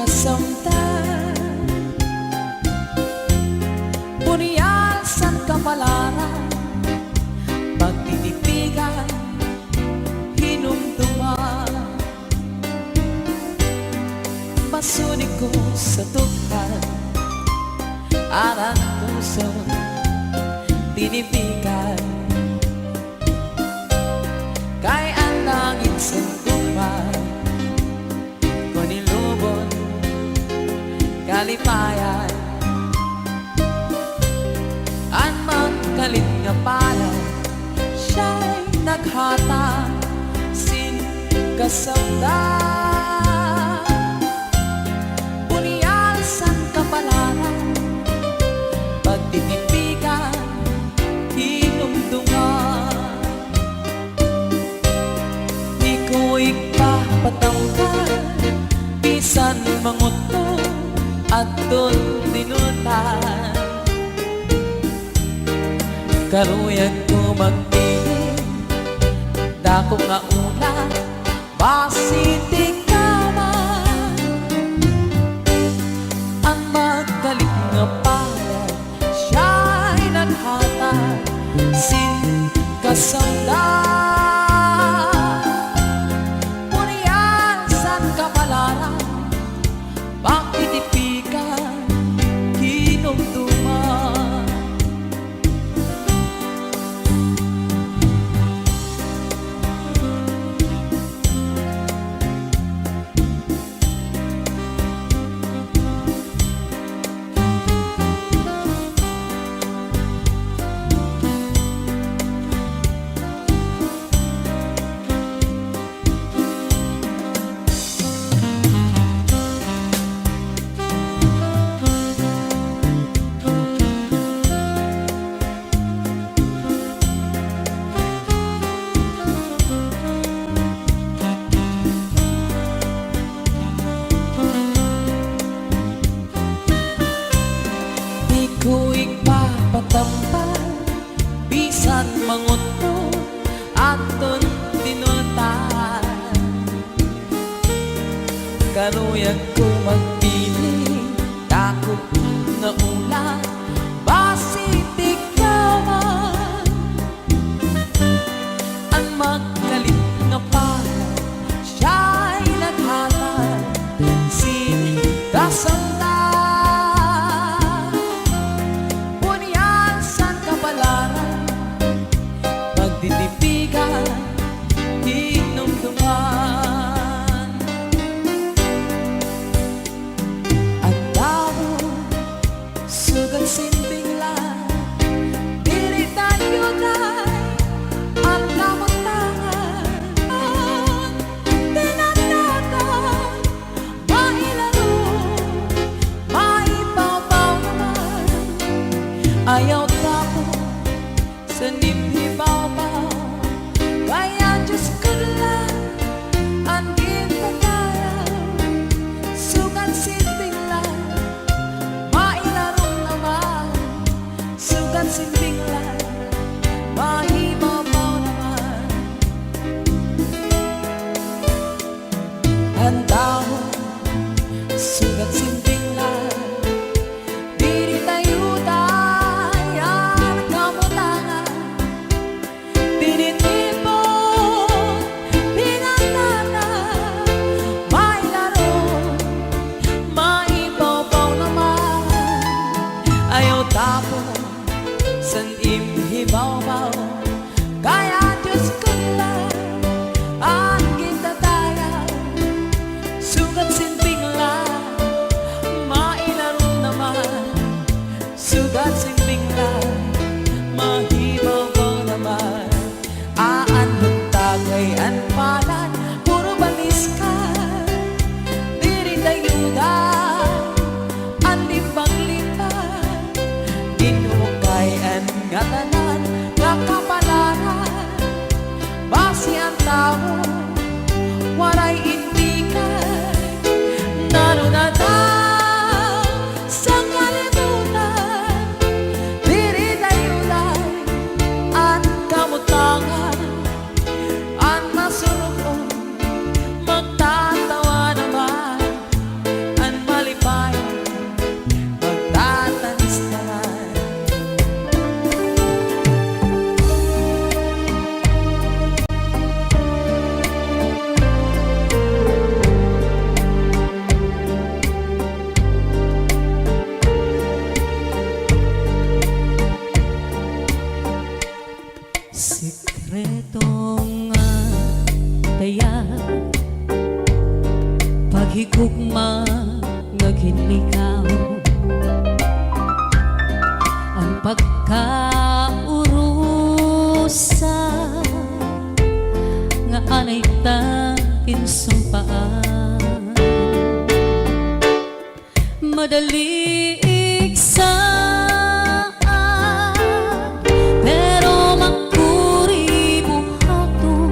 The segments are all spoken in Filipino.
kasamtan, bunyal san kapalaran, pagtitipigan, hinumduman. Masunig ko sa tukhan, arang puso, tinipigan. Kay ang langit sa kuman, kunilubon, kalipayan. Ang magkalit nga pala, siya'y naghata, sin kasamdan. Bunyal san kapalaran, pagtitipigan, hinumdungan. Di ko ikpapatanggal, bisan manguto at doon dinutan. Karuyag ko magpili, dako nga una, basitik ka man. Ang magkalit nga pala, siya'y naghatag, sin kasamdan. Bunyal san kapalaran, pagtitipigan, hinumduman. Kuig papatampal, bisan manguto aton tinutan. Karuyag ko magpili, dako nga ulan, basitik ka man. Ang magkalit nga pala, siya'y naghatag, sin kasamdan. Pagtitipigan, hinumduman. At tao, sugat sintinglan, dili tayo tay, ang kamantangan. Tinatatan, mailaro, maibabaw naman. Ayaw tao, sa nimhibaw-baw, kaya Diyos ko lang ang ginpatayaw. Sugat sinting lang, mailarong naman. Sugat sinting lang, mahibaw-baw naman. Handa mo, sugat sinting lang, diri tayo san imhibaw-baw, kaya Diyos ko lang ang gintatayaw. higugma naghinlikaw ang pagkaurusa nga anay takin sumpaan madali iksaan pero makuri buhaton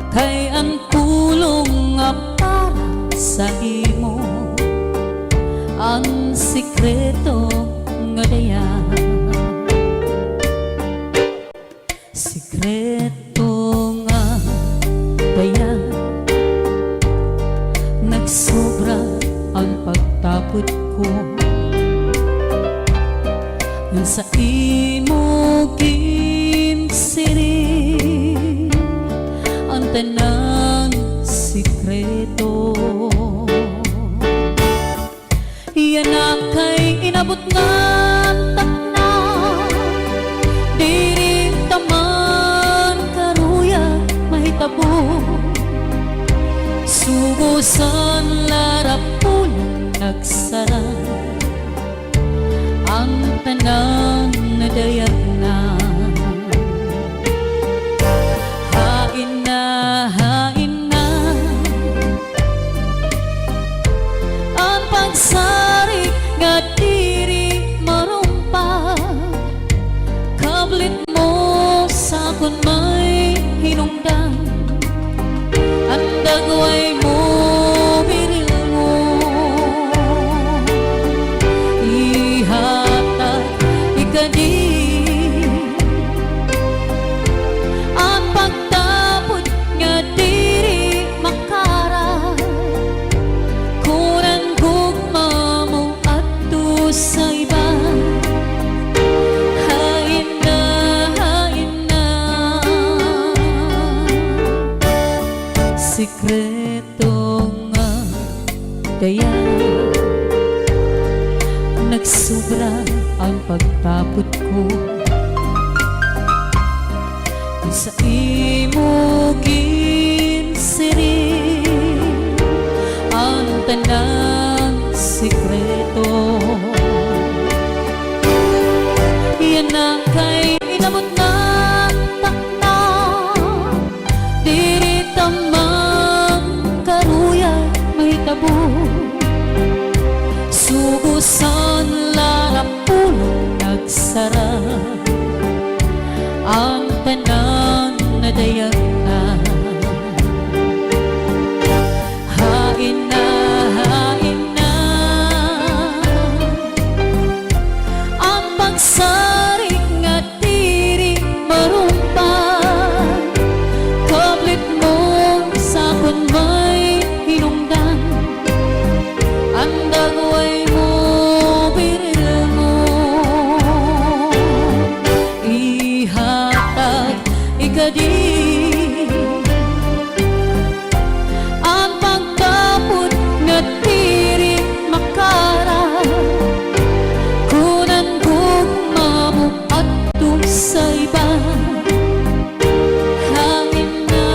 kay ang tulong nga para sa imo ang sikreto nga dayan sikreto nga dayan nagsobra ang pagtapot ko yun sa imo ginsiri ang tanang sikreto yan na kay inabot nga takna diri taman karuya mahitabo sugusan larapulong nagsara ang tanang nadayag na hain na ang pagsarik nga diri marumpa kablit mo sa kun may hinungdan ang dagway mo biril mo ihatag ikadi ang pagtapon nga diri makara kunan gugma mo adto sa iba hain na sikreto nga dayan nagsobra ang pagtapot ko sa imo ginsiri ang tanang sikreto yan na kay inabot na takna diri tamang karuya mahitabo sugusan larapulong nagsara ang tanang nadayag na hain na ang pagsarik nga diri marumpan kablit mo sa kun may hinungdan ang dagway mo biril mo ihatag ikadi ang pagtapot nga diri makara kunan gugma mo adto sa iba hain na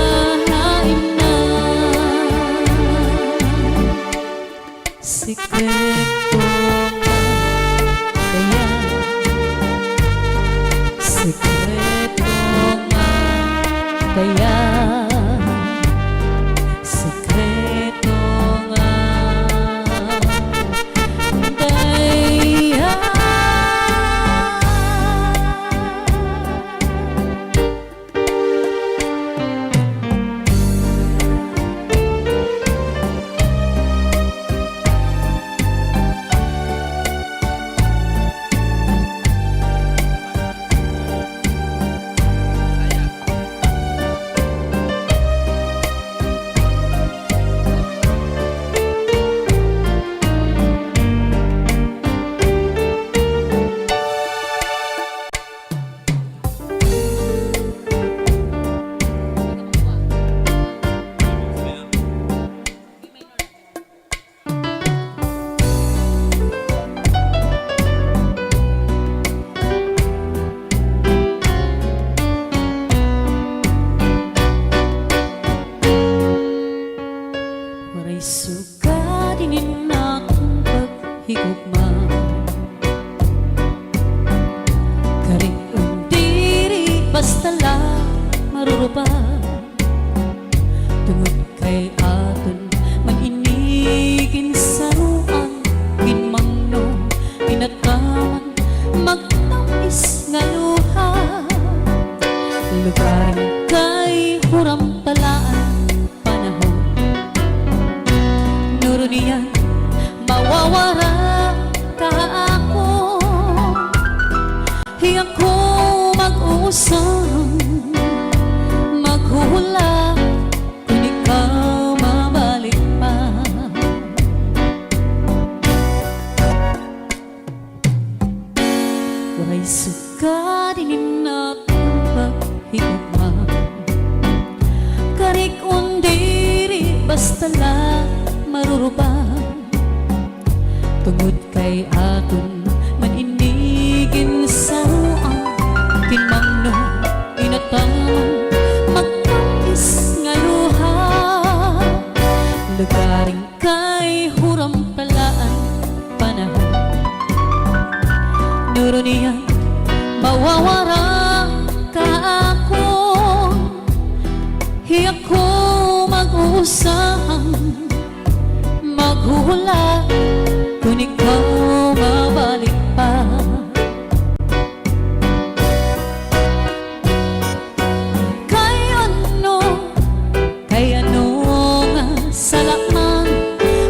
sikreto nga dayan sikreto nga dayan sikreto nga dayan basta lang marurubang tungod kay aton maninigin sa ruang kinmangno inatang magkakis nga luha lugaring kay huram palaan panahon nuro niya mawawara ka ako hiyak ko mag-uusang maghula kung ikaw mabalik pa kay ano nga salaman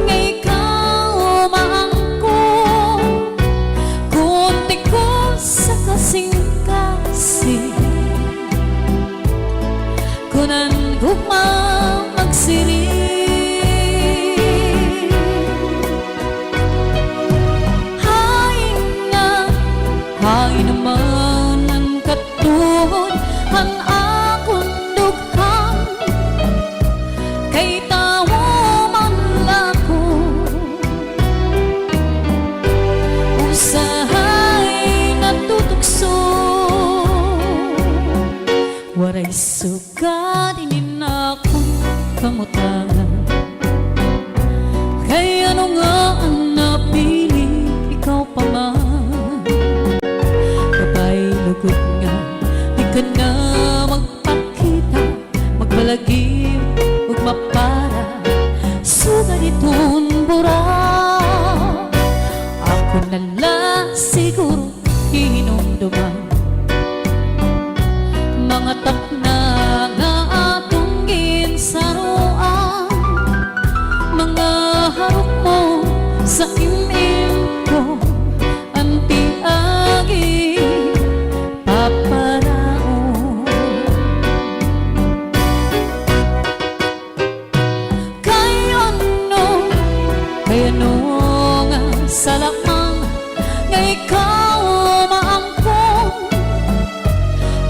nga ikaw maangko kunti ko sa kasing-kasing kunan gugma magsiring hay naman ang katuhod ang akong dughang kay tawo man lako usahay natutukso waray sugad inin akong kamutangan kay ano nga ang napili ikaw pa man lugod nga, di ka na magpakita magbalagim, huwag mapara sugad itong bura ako nala siguro hinumduman mga takna nga atong ginsaruan mga harap mo sa imim ko anti-agi kay ano nga salamang nga ikaw maangkong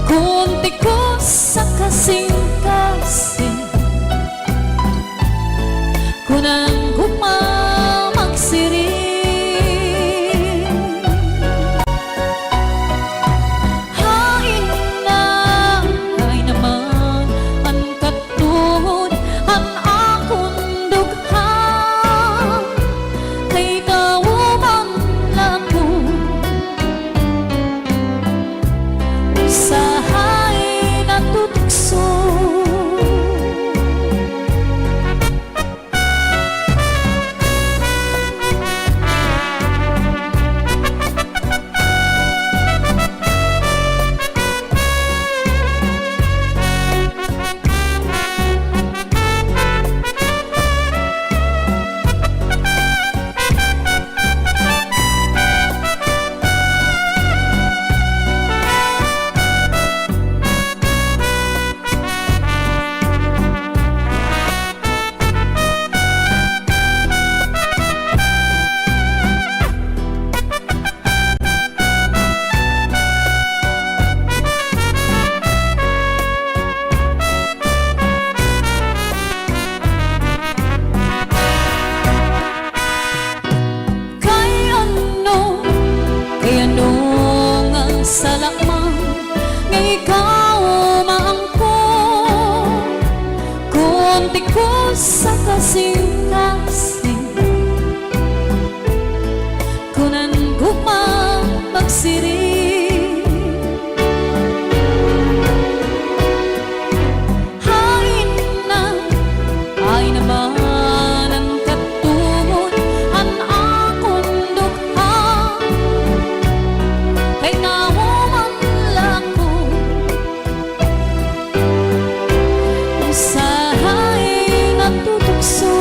kunti ko sa kasing-kasing kunang gumamagsiring hain naman ang katuhod ang akong dughang kay tawo man lako usahay natutukso kay ano nga salamang nga ikaw maangkong kunti ko sa kasing-kasing kunan gugma magsiring ay naman ang katuhod ang akong dughang kay tawo man lako usahay natutukso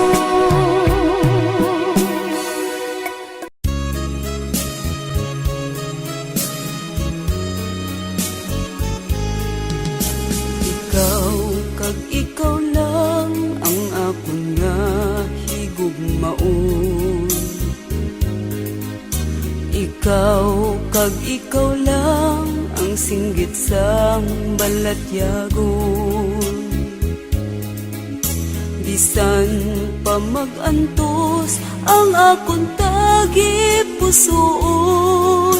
ikaw kag ikaw lang ang akong nga higugmaon ikaw kag ikaw lang ang singgit sa balatyagon bisan pa magantos ang akong tagi pusoon.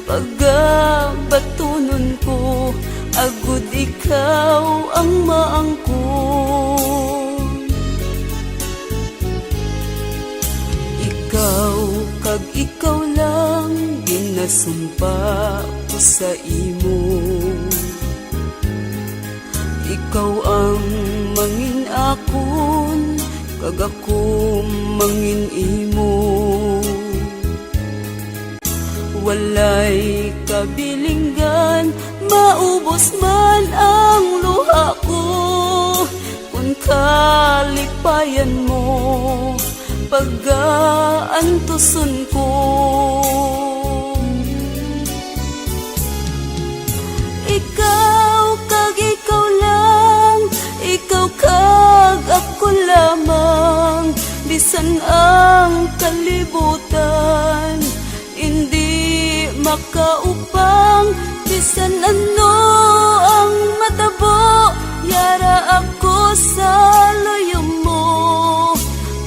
Pagabatunon ko, agud ikaw ang maangkon. Ikaw kag ikaw lang, ginasumpa ko sa imo. Ikaw ang mangin akon, kag ako mangin imo. Walay kabilinggan, maubos man ang luha ko, kung kalipayan mo, pag-aantuson ko. Ikaw kag ikaw lang, ikaw kag ako lamang, bisan ang kalibutan, hindi makaupang, bisan ano ang matabo, yara ako sa loyo mo.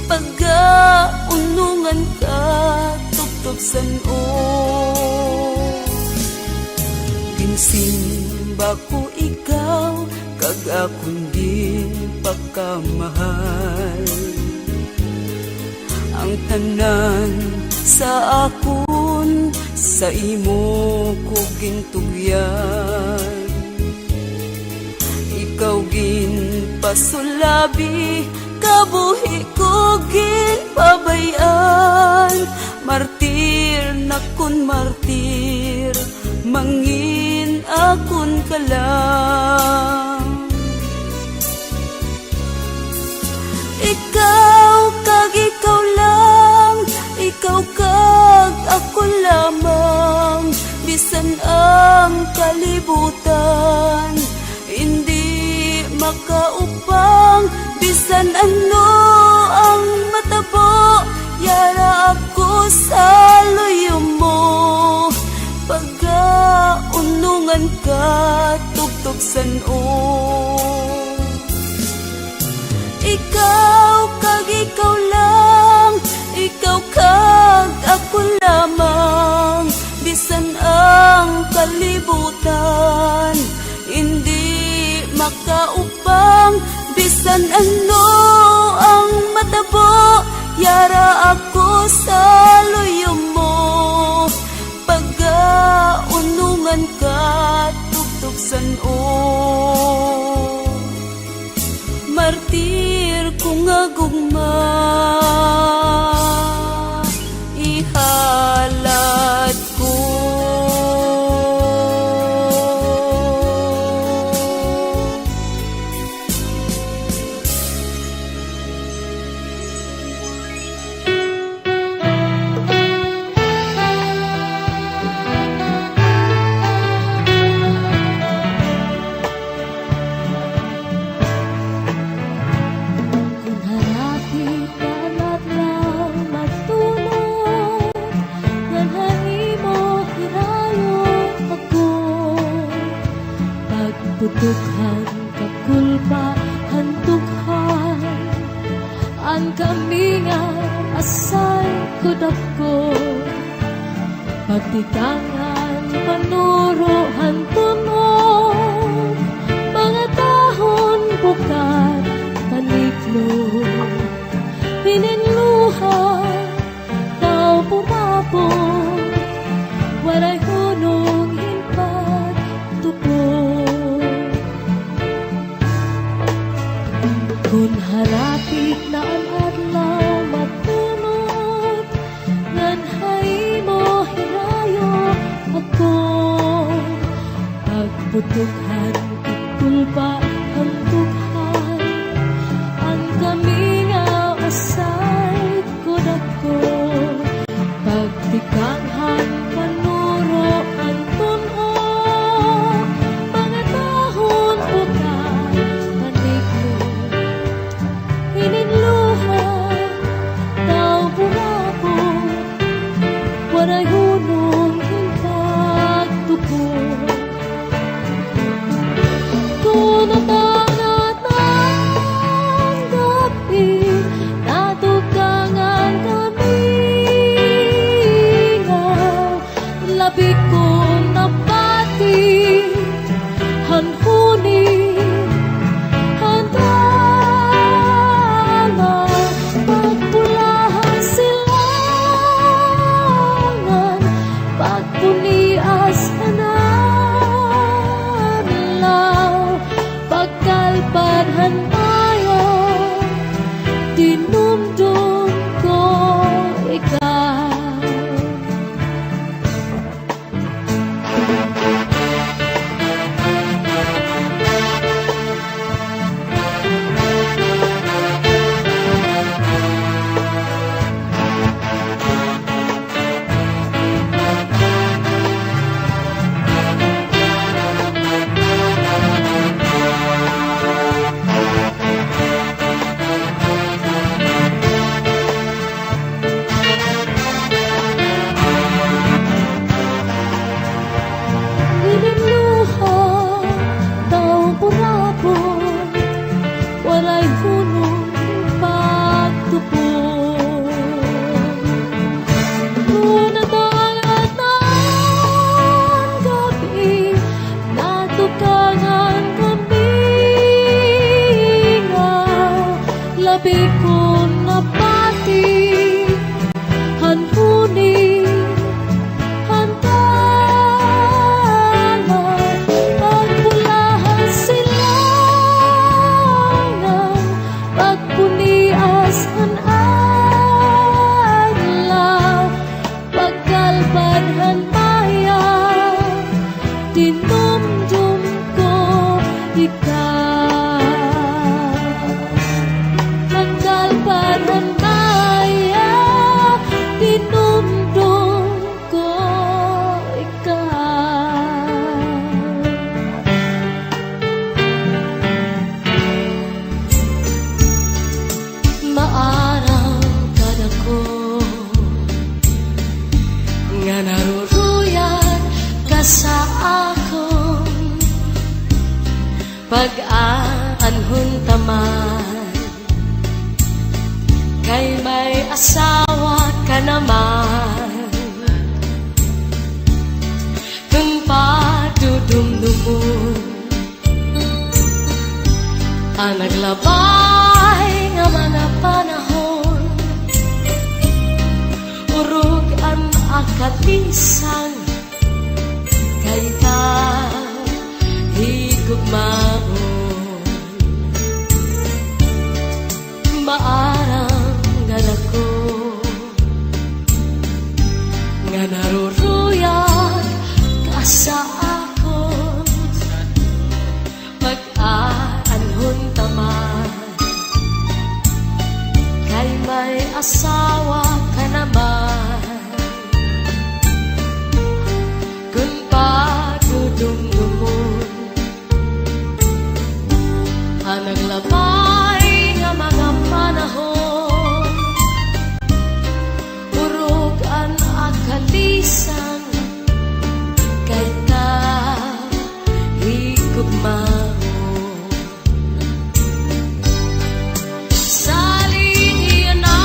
Pagkaunungan ka, tugtog san-o. Ginsimba ko ikaw, kag akong din pagkamahal. Ang tanan sa akon, sa imo ko gintugyan. Ikaw ginpasulabi, kabuhi ko ginpabayan. Martir na kun martir, mangin akon ka lang. Ikaw kag ikaw lang, ikaw kag ako lamang, bisan ang kalibutan, hindi makaupang, bisan ano ang matabo, yara ako sa loyo mo. Pagkaunungan ka, tugtog san-o. Ikaw kag ikaw lang, ikaw kag ako lamang, bisan ang kalibutan, hindi makaupang, bisan ano ang matabo, yara ako sa loyo mo. Pagkaunungan ka, tugtog san-o. Martir kung agugma, ihalad ko. Putughan, kakulpa, hantughan, ang kami nga asay kudako. Pagtikangan, panuro, hantunog, mga tahon bukat, paniklog. Pininluha, tao pumapon, walay hunong himpag, tupon. Kung harapit na ang adlaw matunod, nganhay mo hirayo ako. Pagputughan, pagpulpa, hantughan, ang kami nga asay kudako. Pagtikanghan, panuro, ang tunog, mga tahon bukat, paniklo. Ininluha, tao burapo, waray hunong hintag tupo. Tunog waray hunong pagtupong. Ngunadagat ng gabi, natukangan kami nga labi ko napati hanhuni hantala pagpulahan sila ng pagpunias ang adlaw pagkalban hantaya dinumdum ko ikaw pagkalban hantaya dinumdum ko ikaw. Maarang kadako nga naruruyag ka sa akon pag-aanhon taman kay may asawa ka naman kung padudumdumon ang naglabay nga mga panahon urog ang akatisan kay ka higugmaon maarang ganako nga naruruyag ka sa akon pag-aanhon taman kay may asawa ka naman kung padudumdumon ang naglabay nga mga panahon urog ang akalisan kay ka higugmaon saliyan na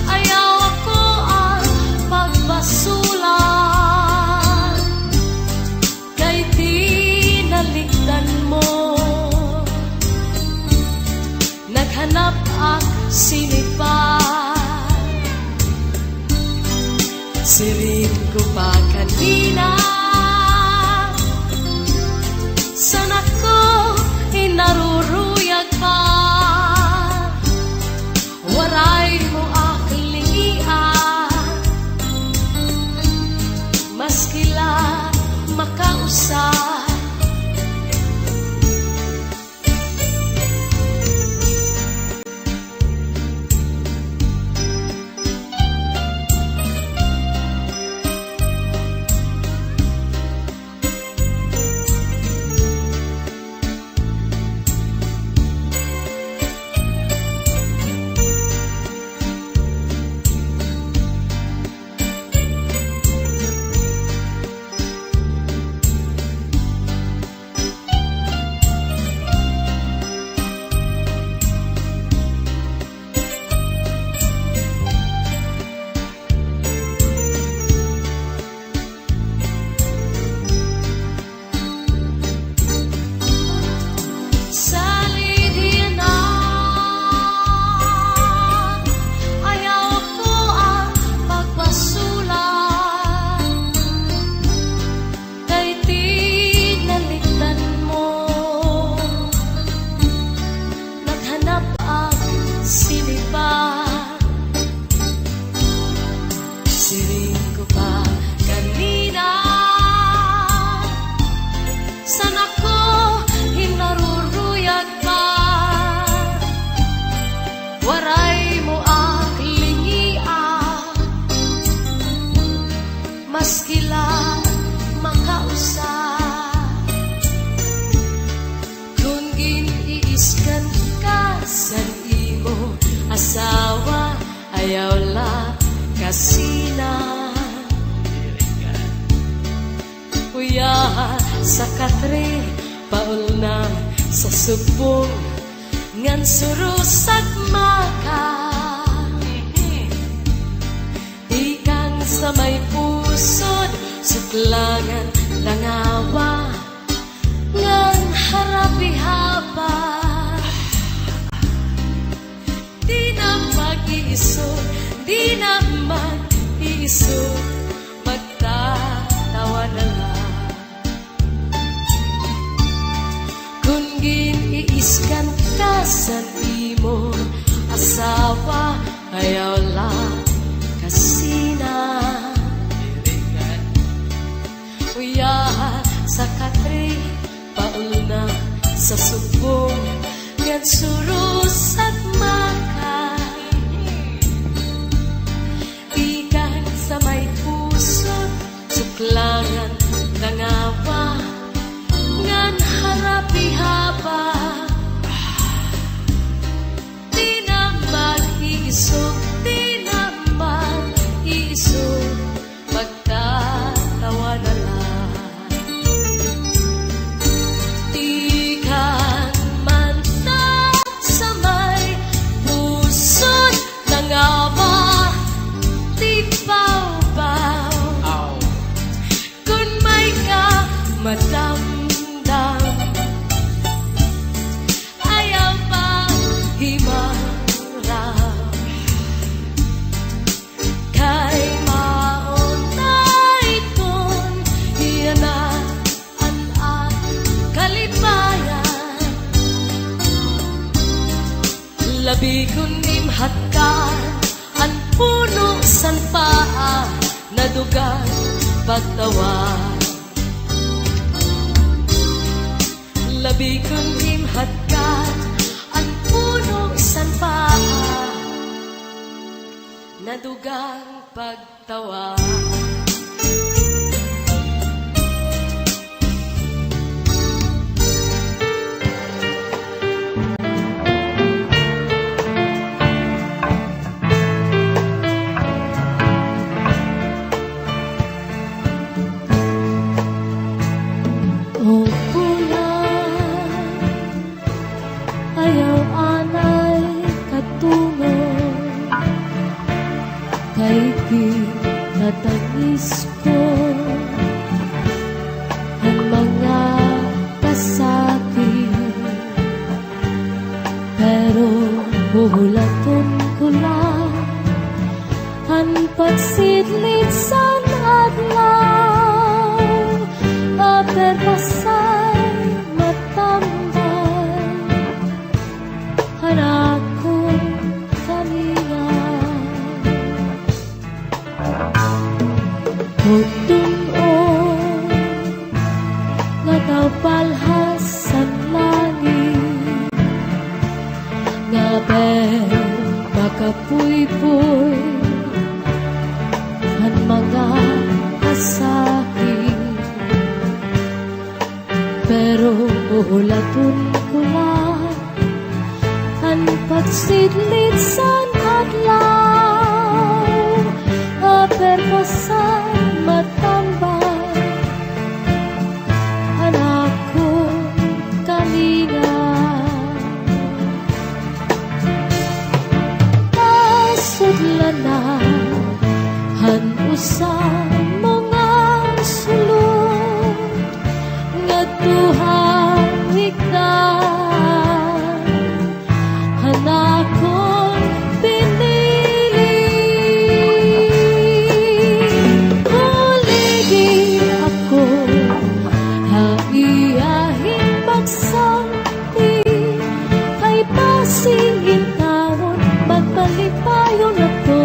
ayaw ako ang pagbasulan kay tinalikdan mo naghanap ang sinipan sirin ko pa kanina sana ko inaruruyag pa waray mo aklingian maskila makausap maskila makausap kung giniiskan ka sa imo asawa ayaw la kasina uya sa katre paul na sa subong ngan surusag maka ikang sa may pusod suklangan langawa ngan harapi haba di na mag-iisod di na mag-iisod magtatawa na lang kung giniiskan ka sa imo asawa ayaw lang kasina uyahan sa katri pauna sa subong ngan surus at maka ikan sa may pusod suklangan nangawa ngan harapi haba di na mag-iisog di na mag-iisog magtatawa na lang ikan man ta sa may pusod nangawa di baw-baw kung may ka madamdam ayaw pa himaraw kay maunay kon hiyanaan at kalipayan labi kun imhatkan ang puno san paa nadugan pagtawa labi kun imhatkan ang puno san paa nadugang pagtawa o pulang ayaw anay katungo kay kinatagis ko ang mga kasakit pero buhulaton ko lang ang pagsidlid sa adlaw aperpasay matambay hanakong kaniyan Hutuon nga tawpalhas sa langit nga bel makapuy-puy ang mga asakit pero uulaton ko lang ang pagsidlid sa adlaw aperpasan matambay anak ko kalinga nasudlan na han usang mga sulod nga tuhang higdan anak kong pinili huligi ako haiyahin magsanti kay pasingin taon magpalipayo na to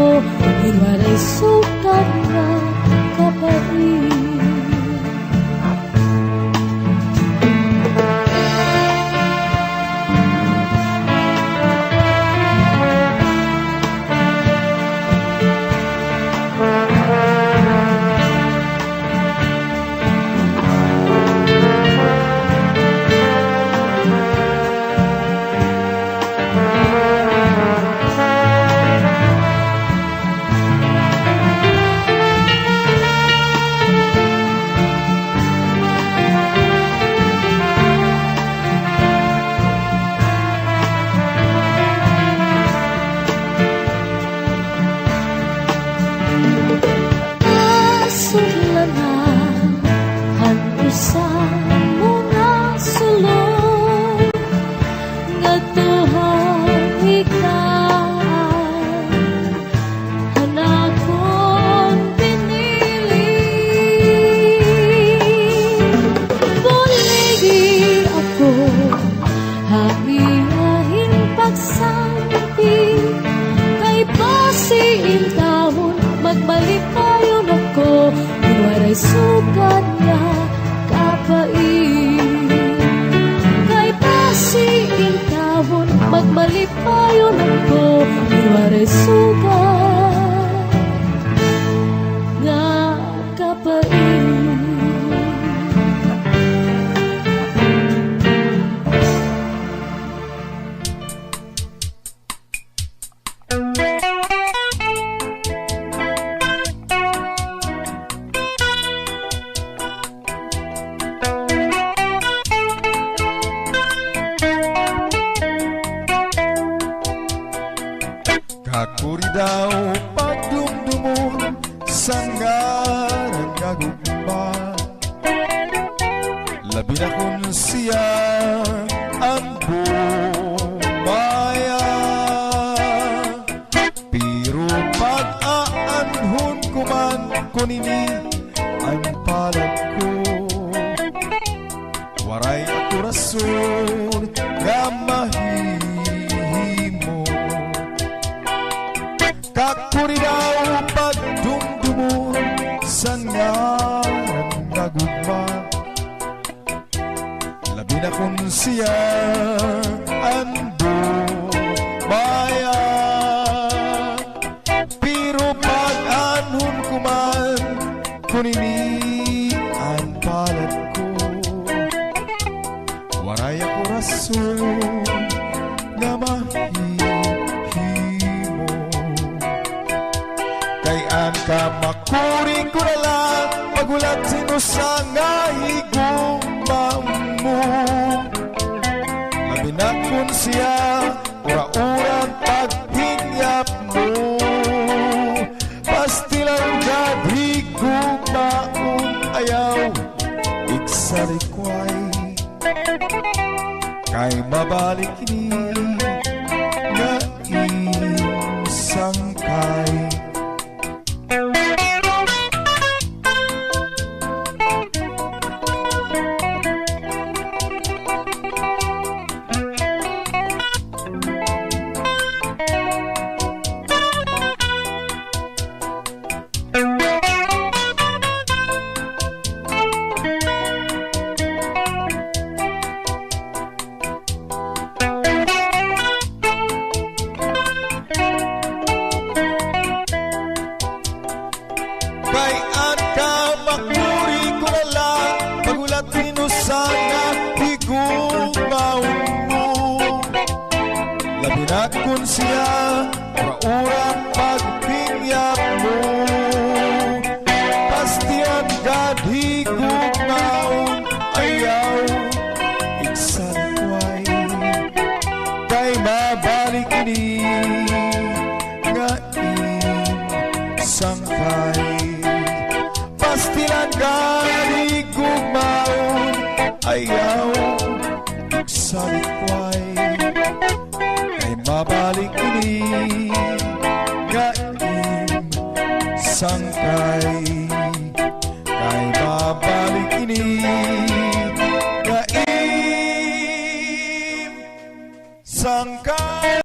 magmalipayon ako, waray sugat nga kapain. Kay pasiing tawon, magmalipayon ako, waray sugat nga kapain. Kakuri daw pagdumdumon sanggaran kagugma, labi na kun siya ang bumaya. Pero pag-aanhon ko man kunini ang palad ko, waray ako rason nga mahihimo. Kakuri daw pagdumdumon sanggaran kagugma, labi na kun siya ang bumaya. Pero pag-anhon ko man kunini ang palad ko, waray ako rason nga mahihimo. Kay ang kamakuring ko na lang pagulat sino sa nga higugma mo, labi na kun siya ura-urang paghingyap mo. Pastilang gabi gugmaon ayaw iksalikway, kay mabalik ni nga isangkay. Kay ang kamakuri ko na lang pagulat sino sana higugmaon mo, labi na kun siya ura-urang paghingyap mo. Pastiyan gad higugmaon ayaw iksalikway, kay mabalik ni nga isangkay. Pastilan gani gugmaon ayaw iksalikway, kay mabalik ni nga isangkay. Kay mabalik ni nga isangkay.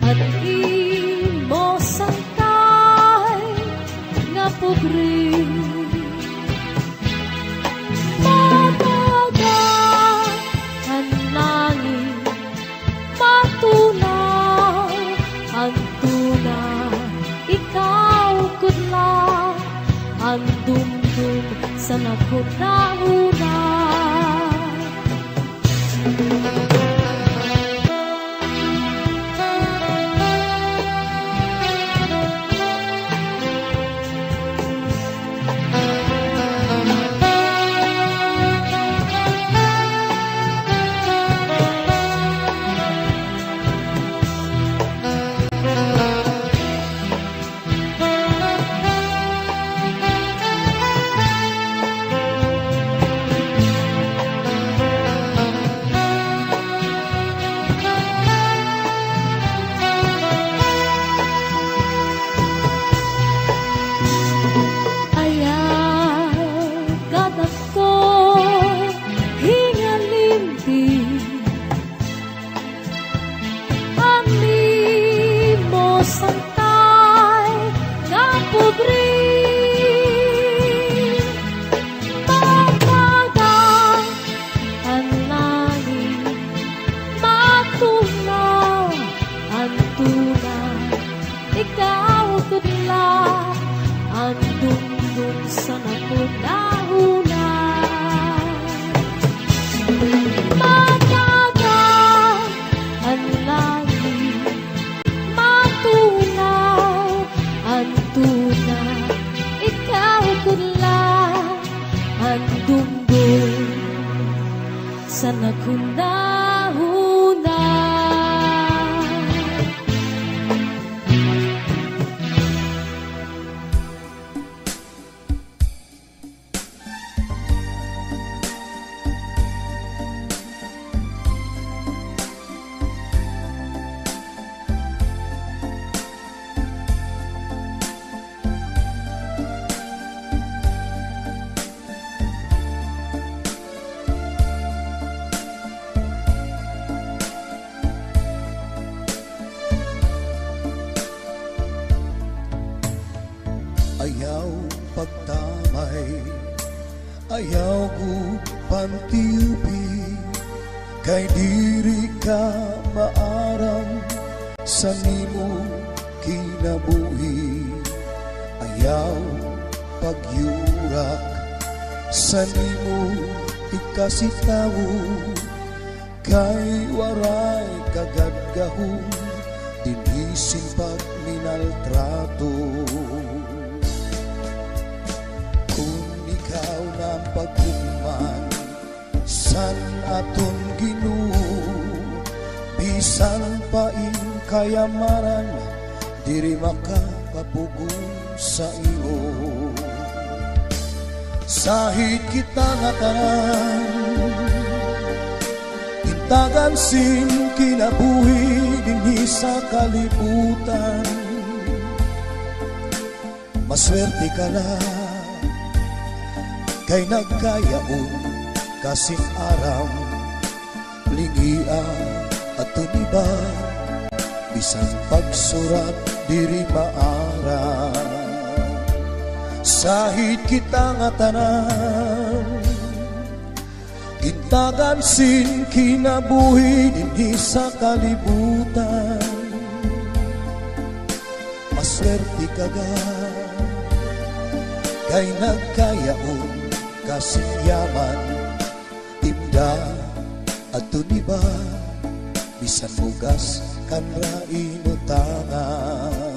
at imo sangkay nga pugri. Mataga ang langit, matunaw ang tuna, ikaw kudla ang dumdum sa nakunahuna. Sa nakunahuna. Ayaw pagtamay, ayaw ko pantiupi, kay diri ka maaram sa nimo kinabuhi. Ayaw pagyurak sa nimo ikasitawo, kay waray kagadgahong dinisin pag minaltrato. Ikaw na pagkuman san aton Ginoo, bisan pa in kayamanan diri makapapugong sa imo. Sahid kita nga tanan, intagan sin kinabuhi dinhi sa kalibutan. Maswerte ka na kay nagkayaon kasing aram, lingia at tuniba, bisan pagsurat diri maara. Sahid kita nga tanan, intagan sin kinabuhi dinhi sa kalibutan. Maswerte ka ga kay nagkayaon kasing yaman, imda at tuniba, bisan mugas kan rain utangan.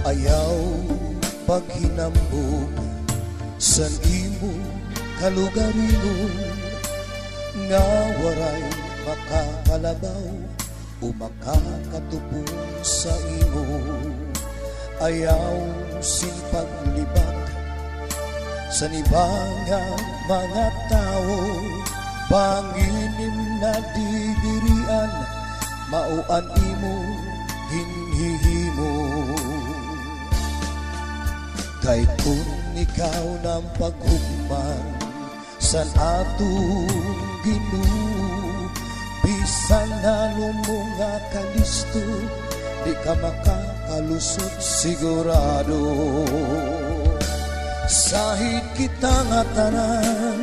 Ayaw paghinambog sa imo kalugarino, nga waray makakalabaw o makakatupong sa imo. ayaw sin paglibak sa nibangang mga tao, banginim na didirian, mauan imo hinhihimo. Kay kung ikaw ng paghugman san atong Ginoo, bisan na lumunga kalisto, di ka makakalusot sigurado. Sahid kita nga tanan,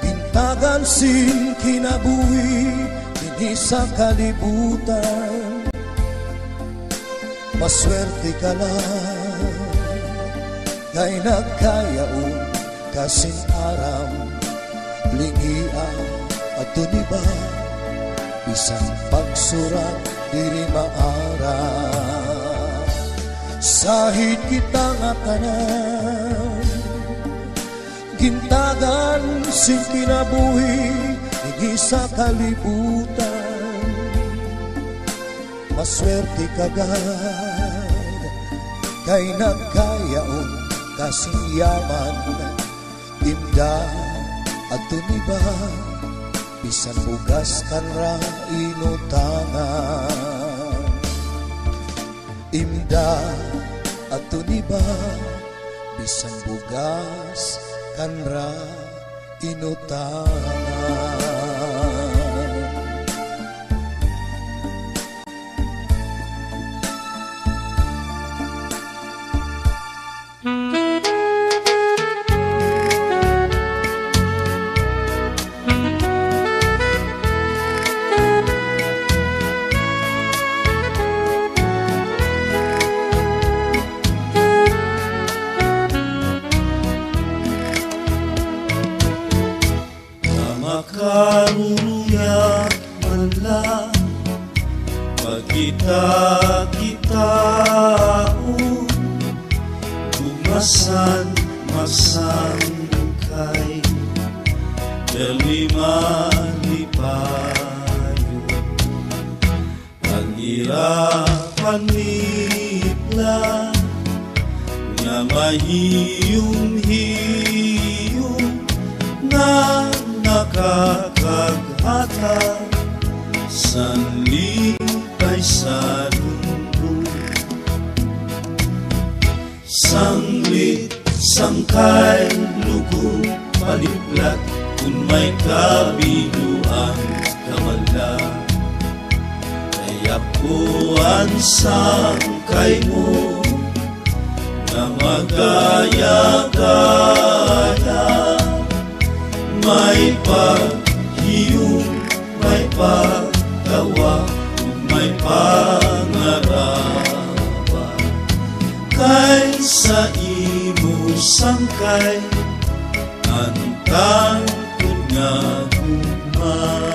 bintagan sin kinabuhi, dinhi sa kalibutan. Maswerte ka lang, kay nagkayaon kasin aram, lingian at tuniba, bisan pagsurat diri maara. Sahid kita nga tanan, gintagan sin kinabuhi, dinhi sa kalibutan. Maswerte ka gad, kay nagkayaon kasing yaman, imda at tuniba, bisan bugas kan ra inutangan. Imda at tuniba, bisan bugas kan ra inutangan. Karunia manlah pagkita-kitao, bumasan masangkay delima lipayo, ang irapan nila nga mahiyong-hiyong na nakakaghata sanlipay sa mundo. Sanglit, sangkay, lugong paliplat, kung may kabiluan kamala. Kaya po ang sangkay mo na magaya-gaya, may paghiyong, may pagtawa, may pangaraba. Kaysa imo sangkay, antang kun nga guma.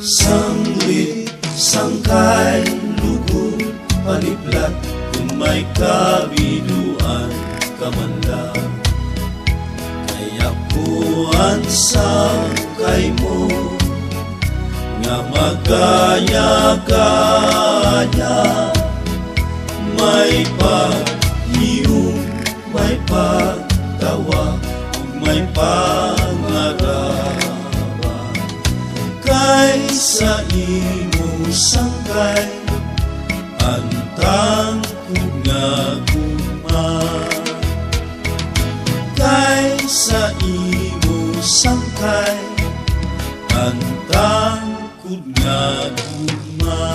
Sanglit, sangkay, lugong paliplat, kung may kabiluan kamanda. Kaya po ang sangkay mo nga magaya-gaya, may paghiyong, may pagtawa, may pangaraba. Kaysa imo sangkay, antang kun nga guma. Kaysa imo sangkay, antang kun nga guma.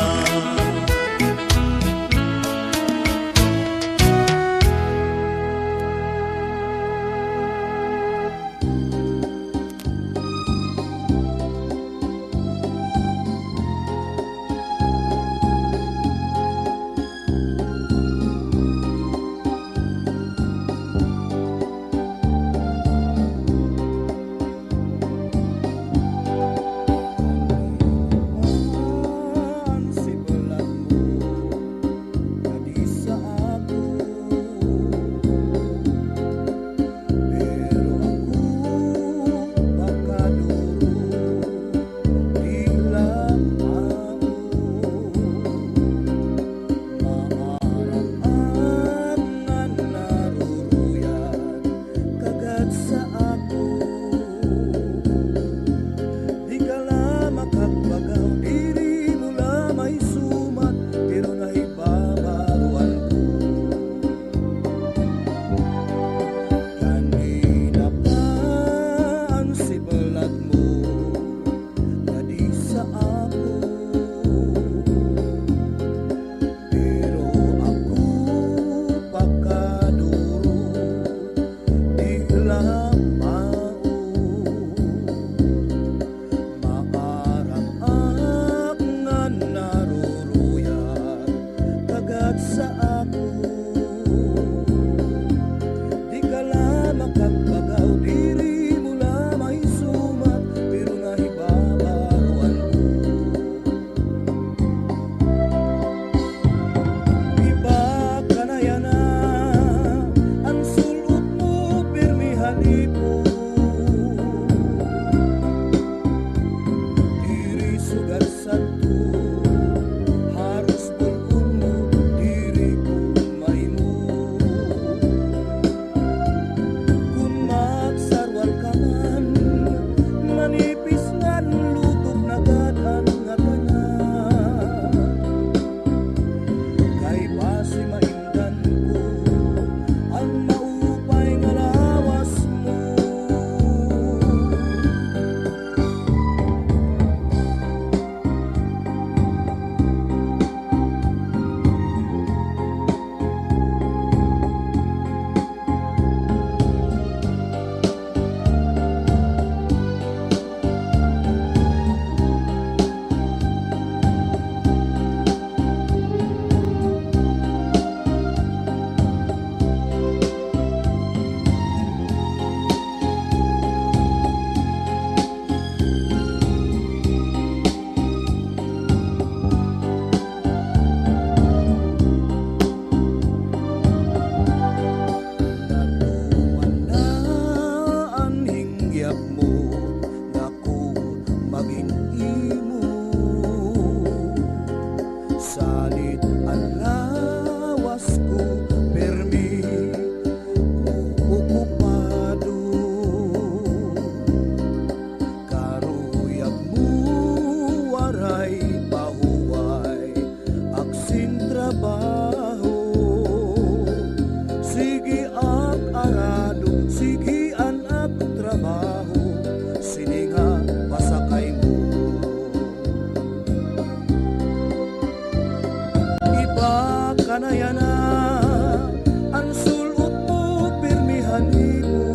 halimu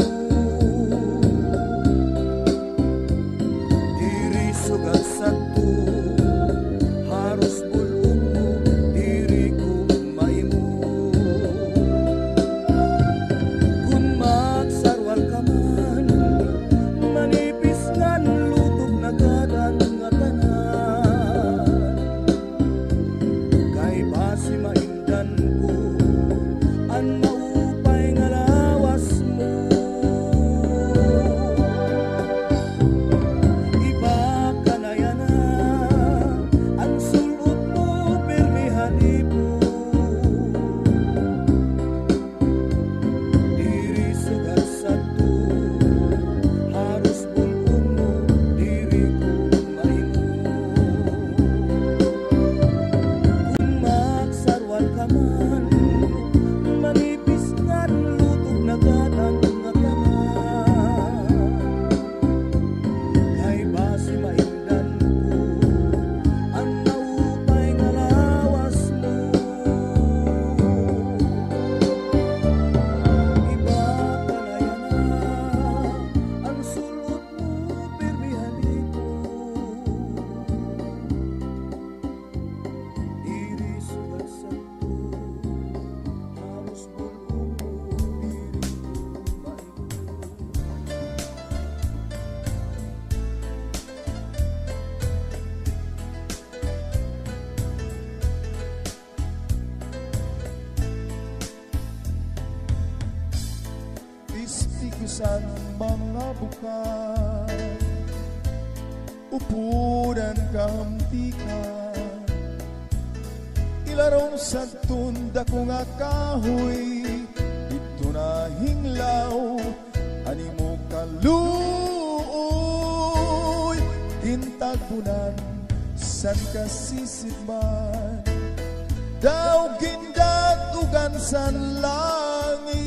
diri sugat satu harus bulungmu diriku maimu kun magsarwal kaman manipis ngan lutog na gadan nga tanan kay basi maindan ko an maupay nga lawas mo iba ka na yana ang sulot mo permihanipo diri sugat satu harus bulong mo diri ko maimu kung magsarwal ka man manipis ngan lutog na gadan nga tanan kay basi maindan ko ang naupay nga lawas mo iba ka na yana ang sulot mo permihanito diri sugat satu harus bulong mo diri ko maimu istigusan mga bukan upudan kahamtikan ilarong sa tunda kong akahoy dito na hinglaw animo kaluoy gintagbunan san kasisidman daw gindatugan san langit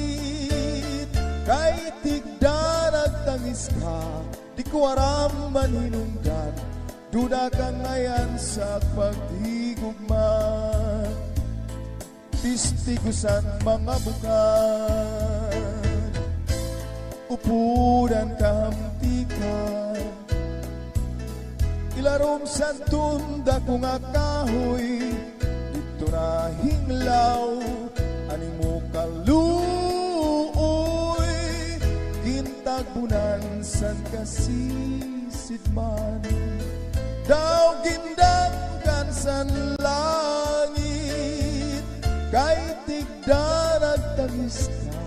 kay tigdarag tangis ka di ko aram man hinungdan duda ka ngayon sa paghigugma tistigusan mga bukan upudan kahamtikan ilarom sa tunda kong akahoy dito na hinglaw animo kaluoy gintagbunan san kasisidman daw gindagan san langit kay tigdarag tangis ka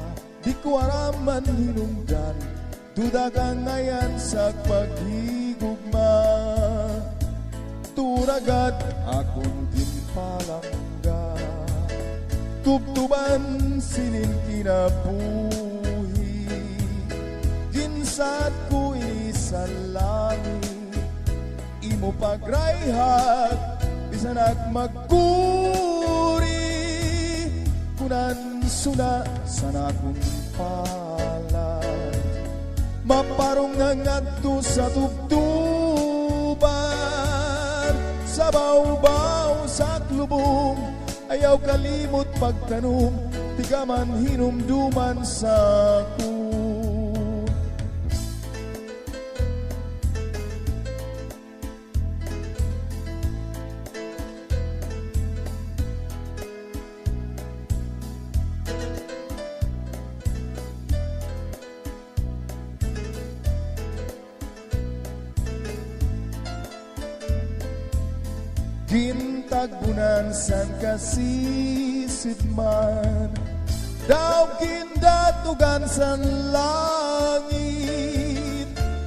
di ko araman hinungdan duda ka ngayon sa paghigugma turagad akong timpalangga tubtuban sinin kinabuhi ginsat ko sa langit imo pagrayhat bisan at magkuri kunan suna sana kong palad maparong ngadto sa tubtuban sa bawbaw sa klubong ayaw kalimot pagtanong tiga man hinumduman sa ku gintagbunan san kasisidman daw gindatugan san langit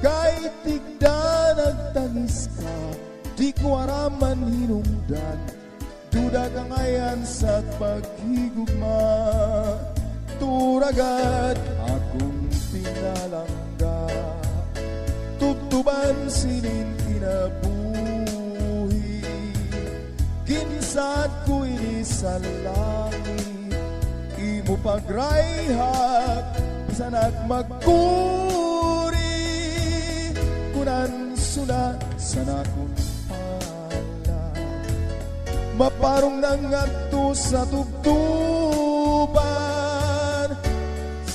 kay tigdanag tangis ka di ko araman hinungdan duda ka ngayon sa paghigugma turagad akong pinalangga tubtuban sinin kinabuhi ginsat ko ini sa langit imo pagrayhat bisan at magkuri kunan suna sana kong pala maparong nangadto sa tubtuban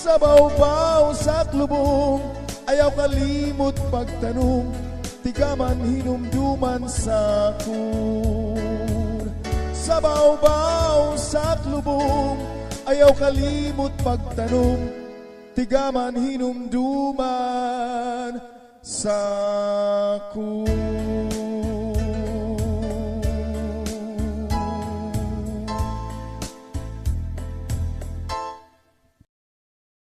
Sa bawbaw sa klubong, ayaw kalimot pagtanong, tiga man hinumduman sa kun. Sa bawbaw sa klubong, ayaw kalimot pagtanong, tiga man hinumduman sa kun.